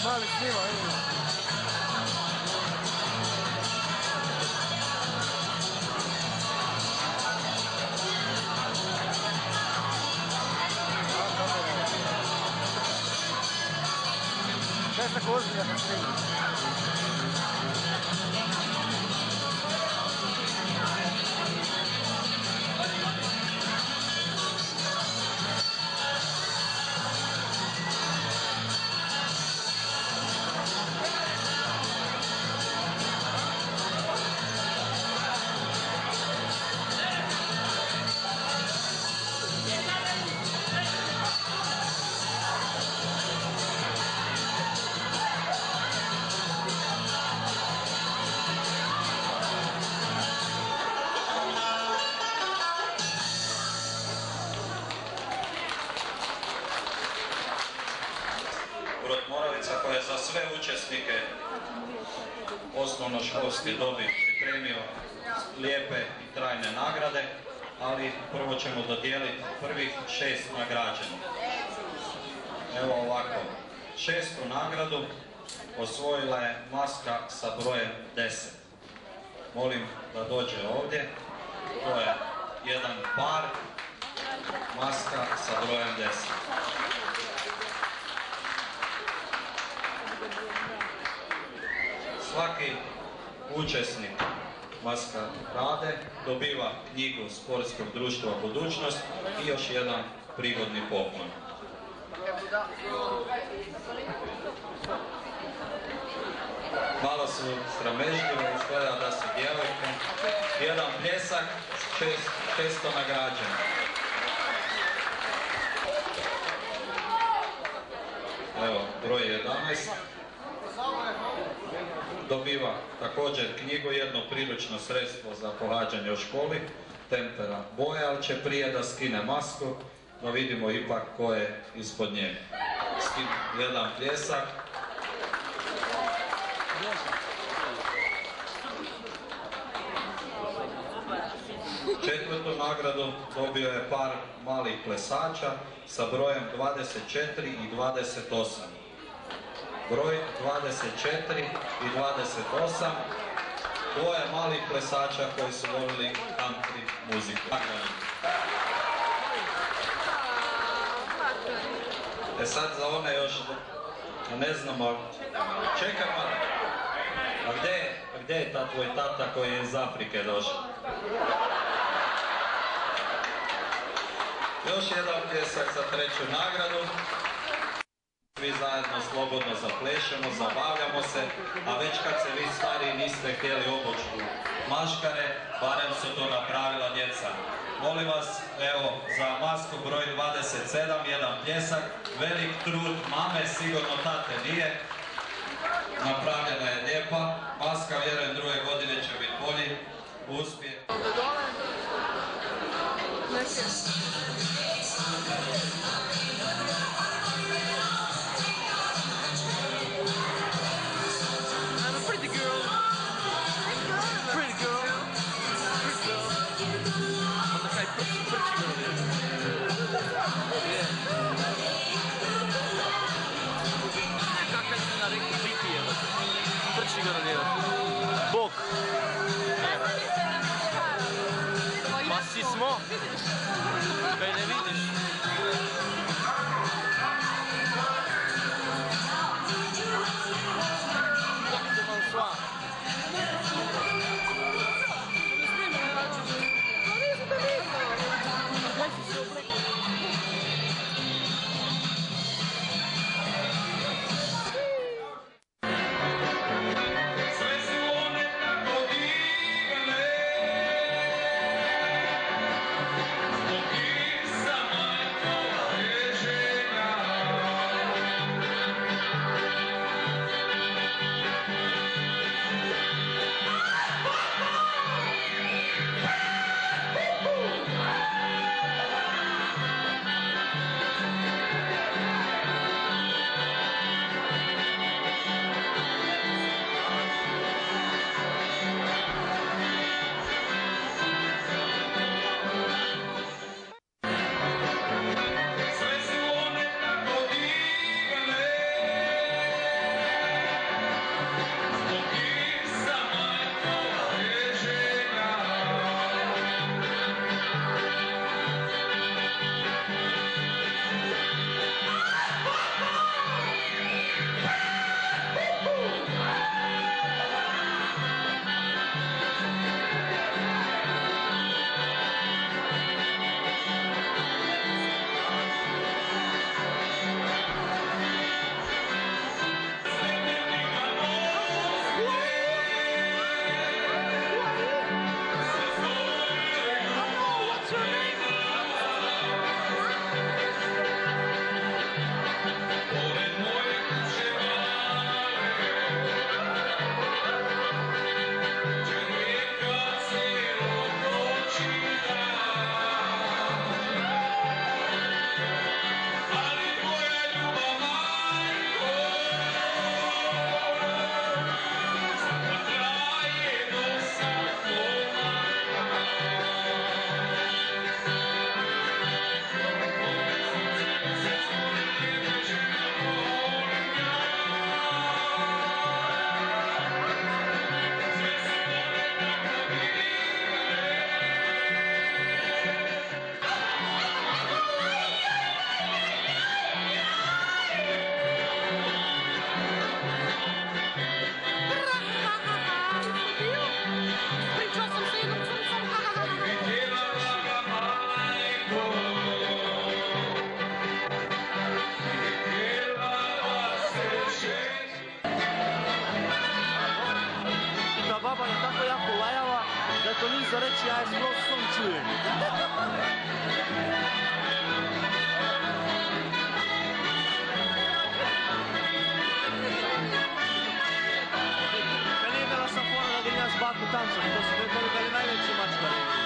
Mali snima, vidim. Kaj je tako ozbiljno na snimu? Brod Moravica koja je za sve učesnike osnovnoškolske dobi pripremio lijepe i trajne nagrade, ali prvo ćemo dodijeliti prvih 6 nagrađenih. Evo ovako, 6. nagradu osvojila je maska sa brojem 10. Molim da dođe ovdje, to je jedan par, maska sa brojem 10. Svaki učesnik maskarade dobiva knjigu Sportskog društva Budućnost i još jedan prigodni poklon. Malo su sramežljive, izgleda da su djevojke. Jedan pljesak, 600 nagrađena. Evo, broj 11. Dobiva također knjigu, jedno priručno sredstvo za pohađanje u školi, tempera boja, ali će prije da skine masku, no vidimo ipak ko je ispod nje. Jedan pljesak. Četvrtu nagradu dobio je par malih plesača sa brojem 24 i 28. Broj 24 i 28, dvoje malih plesača koji su volili country muziku. E sad za one još ne znamo, čekamo, a gdje je ta tvoj tata koji je iz Afrike došao? Još jedan pljesak za treću nagradu. Svi zajedno slobodno zaplešemo, zabavljamo se, a već kad se vi stariji niste htjeli obući u maškare, barem su to napravila djeca. Molim vas, evo, za masku broj 27, jedan pljesak, velik trud mame, sigurno tate nije. Napravljena je lijepa, maska vjerujem druge godine će biti bolji, uspjeh. Bog! Ma si smo! Kaj ne vidiš? to ni za reči, ja sploh sam čujem. Da nije bila sam fora da grem jaz baku tam, zato so bili največji mačkari.